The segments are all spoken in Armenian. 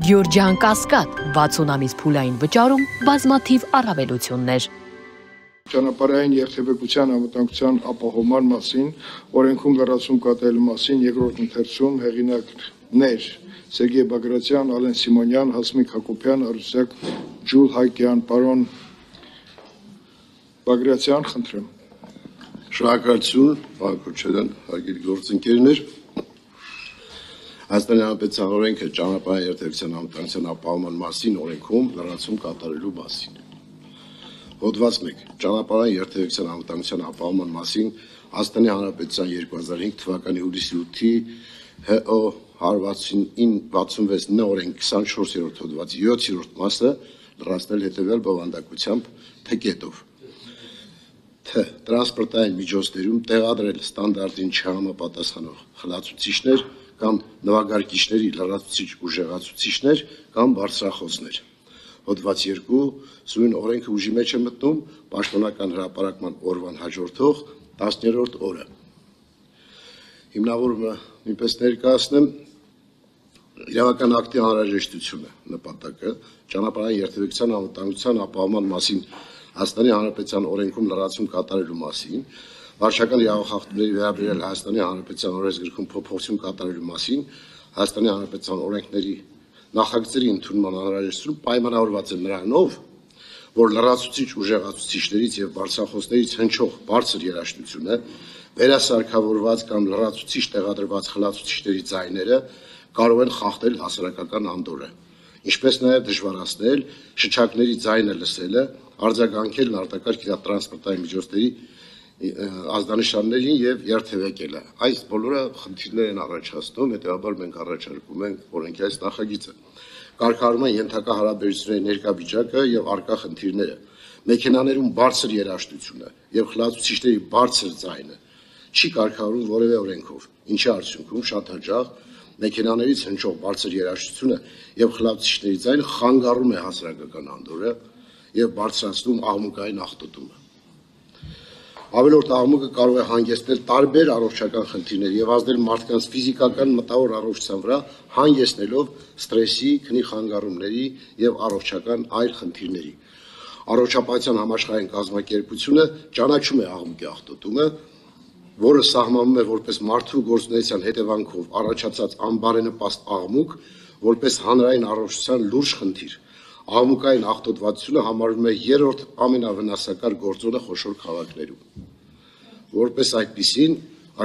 Գյորջյան Կասկադ 60 ամիս փուլային վճարում բազմաթիվ առավելություններ։ Ճանապարհային երթևեկության անվտանգության ապահովման մասին օրենքում լրացում կատարելու մասին երկրորդ ընթերցում հեղինակներ Սերգեյ Բագրատյան, Ալեն Սիմոնյան, Հասմիկ Հակոբյան, Արուսյակ Ջուլ Հայկյան, պարոն Բագրատյան, խնդրեմ։ Շնորհակալություն, պարոն Քոչարյան, հարգելի գործընկերներ։ Հայաստանի Հանրապետության օրենքը ճանապարհային երթևեկության անվտանգության ապահովման մասին օրենքում լրացում կատարելու մասին։ Հոդված 1. Ճանապարհային երթևեկության անվտանգության ապահովման մասին Հայաստանի Հանրապետության 2005 թվականի հուլիսի 8-ի ՀՕ 169-66 օրենք 24-րդ հոդվածի 7-րդ մասը լրացնել հետևյալ բովանդակությամբ թեկետով։ Թե տրանսպորտային միջոցներում տեղադրել ստանդարտին չհամապատասխանող խլացուցիչներ կամ նվագարկիչների լրացուցիչ ուժեղացուցիչներ կամ բարձրախոսներ։ Հոդված 2. Սույն օրենքը ուժի մեջ է մտնում պաշտոնական հրապարակման օրվան հաջորդող 10-րդ օրը։ Հիմնավորումը նույնպես ներկայացնեմ իրավական ակտի անհրաժեշտությունը նպատակը ճանապարհային երթևեկության անվտանգության ապահովման մասին Հայաստանի Հանրապետության օրենքում լրացում կատարելու մասին, վարչական իրավախախտումների վերաբերյալ Հայաստանի Հանրապետության օրենսգրքում փոփոխություն կատարելու մասին, Հայաստանի Հանրապետության օրենքների նախագծերի ընդունման անհրաժեշտություն պայմանավորված է նրանով, որ լրացուցիչ ուժեղացուցիչներից եւ բարձրախոսներից հնչող բարձր երաժշտությունը, վերասարքավորված կամ լրացուցիչ տեղադրված խլացուցիչների ձայները կարող են խախտել հասարակական անդորրը, ինչպես նաեւ դժվարացնել շչակների ձայնը լսելը, արձագանքելն արտակարգ տրանսպորտային միջոցների ազդանշաններին եւ երթևեկելը։ Այս բոլորը խնդիրներ են առաջացնում, հետեւաբար մենք առաջարկում ենք օրենքի այս նախագիծը։ Կարգավորման ենթակա հարաբերությունների ներկա վիճակը եւ արկա խնդիրները, մեքենաներում բարձր երաժշտությունը եւ խլացուցիչների բարձր ձայնը չի կարգավորվում որևէ օրենքով, ինչի արդյունքում շատ հաճախ մեքենաներից հնչող բարձր երաժշտությունը եւ խլացուցիչների ձայնը խանգարում է հասարակական անդորրը եւ բարձրացնում աղմուկային աղտոտումը։ Ավելորդ աղմուկը կարող է հանգեցնել տարբեր առողջական խնդիրների եւ ազդել մարդկանց ֆիզիկական մտավոր առողջության վրա, հանգեցնելով ստրեսի, քնի խանգարումների եւ առողջական այլ խնդիրների։ Առողջապահության համաշխարհային կազմակերպությունը ճանաչում է աղմուկի աղտոտումը, որը սահմանում է որպես մարդու գործունեության հետևանքով առաջացած անբարենպաստ աղմուկ, որպես հանրային առողջության լուրջ խնդիր։ Աղմուկային աղտոտվածությունը համարվում է երրորդ ամենավնասակար գործոնը խոշոր քաղաքներում։ Որպես այդպիսին,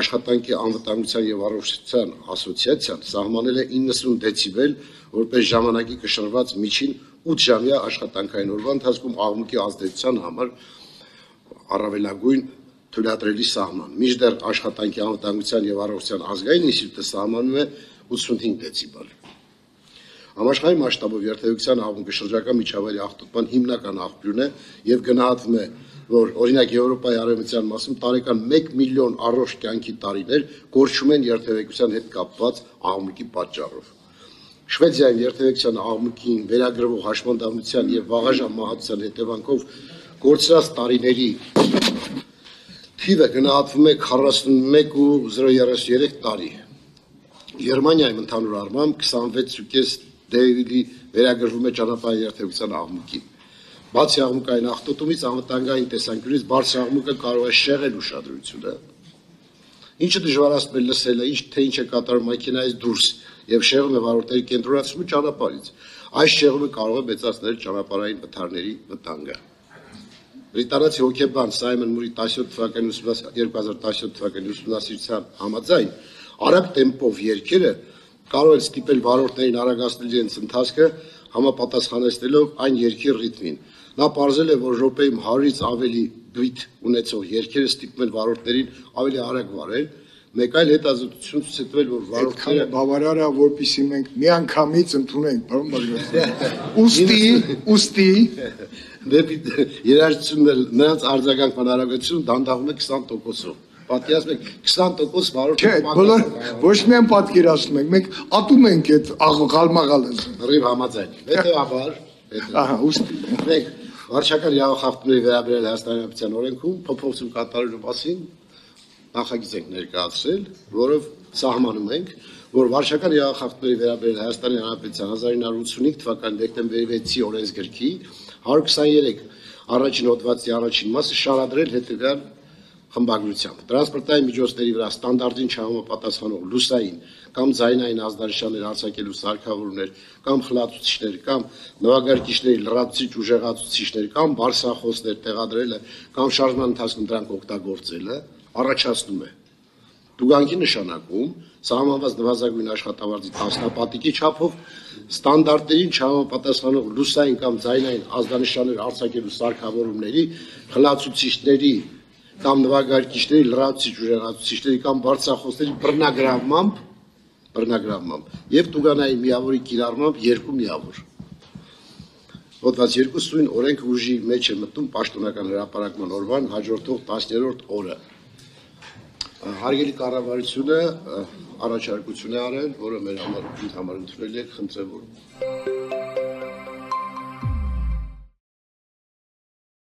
աշխատանքի անվտանգության եւ առողջության ասոցիացիան սահմանել է 90 դեցիբել որպես ժամանակի կշռված միջին 8-ժամյա աշխատանքային օրվա ընթացքում աղմուկի ազդեցության համար առավելագույն թույլատրելի սահման։ Մինչդեռ աշխատանքի անվտանգության եւ առողջության ազգային ինստիտուտը սահմանում է 85 դեցիբել։ Համաշխարհային մասշտաբով երթևեկության աղմուկը շրջակա միջավայրի աղտոտման հիմնական աղբյուրն է եւ գնահատվում է, որ օրինակ Եվրոպայի արևմտյան մասում տարեկան 1 միլիոն առողջ կյանքի տարիներ կորչում են երթևեկության հետ կապված աղմուկի պատճառով։ Շվեդիայում երթևեկության աղմուկին վերագրվող հաշմանդամության եւ վաղաժամ մահացության հետևանքով կորցրած տարիների թիվը գնահատվում է 41.033 տարի։ Գերմանիայում ընդհանուր առմամբ 26.5 դեպի վերագրվում է ճանապարհային երթևեկության աղմուկին։ Բացի աղմուկային աղտոտումից անվտանգային տեսանկյունից բարձր աղմուկը կարող է շեղել ուշադրությունը, ինչը դժվարացնում է լսելը, ինչ է կատարվում մեքենայից դուրս եւ շեղում է վարորդների կենտրոնացումը ճանապարհից։ Այս շեղումը կարող է մեծացնել ճանապարհային վթարների վտանգը։ Բրիտանացի հոկեբան Սայմոն Մուրի 2017 թվականի ուսումնասիրության համաձայն արագ տեմպով երգերը կարող են ստիպել վարորդներին արագացնել իրենց ընթացքը, համապատասխանեցնելով այն երգի ռիթմին։ Նա պարզել է, որ րոպեում 100-ից ավելի բիթ ունեցող երգերը ստիպում են վարորդներին ավելի արագ վարել, մեկ այլ հետազոտություն ցույց է տվել, որ վարորդները բավարար է, որպեսզի մենք միանգամից ընդունենք, պարոն Բագրատյան։ Ուստի դեպի երաժշտությունն նրանց արձագանքման արագությունը դանդաղում է 20%-ով։ Պատկերացնում եք 20% վարորդ։ Չէ, բոլոր ոչ միայն պատկերացնում ենք, մենք ատում ենք այդ աղմաղալը։ Ռիվ համաձայն։ Հետևաբար, ուստի մենք վարչական իրավախախտումների վերաբերյալ Հայաստանի Հանրապետության օրենքում փոփոխություն կատարելու մասին նախագիծ ենք ներկայացրել, որով սահմանում ենք, որ վարչական իրավախախտումների վերաբերյալ Հայաստանի Հանրապետության 1985 թվականի դեկտեմբերի 6-ի օրենսգրքի 123 առաջին հոդվածի առաջին մասը շարադրել հետևյալ խմբագրությամբ տրանսպորտային միջոցների վրա ստանդարտին չհամապատասխանող լուսային կամ ձայնային ազդանշաններ արձակելու սարքավորումներ կամ խլացուցիչներ կամ նվագարկիչների լրացուցիչ ուժեղացուցիչներ կամ բարձրախոսներ տեղադրելը կամ շարժման ընթացքում դրանք օգտագործելը առաջացնում է տուգանքի նշանակում սահմանված նվազագույն աշխատավարձի տասնապատիկի չափով ստանդարտներին չհամապատասխանող լուսային կամ ձայնային ազդանշաններ արձակելու սարքավորումների խլացուցիչների կամ նվագարկիչների լրացուցիչ ուժեղացուցիչների կամ բարձրախոսների բռնագրավմամբ եւ տուգանային միավորի կիրառմամբ երկու միավոր Հոդված 2-ին օրենքը ուժի մեջ է մտնում պաշտոնական հրապարակման օրվան հաջորդող 10-րդ օրը Հարգելի կառավարությունը առաջարկություն է արել, որը մեր համար ընդունել եք, խնդրեմ որ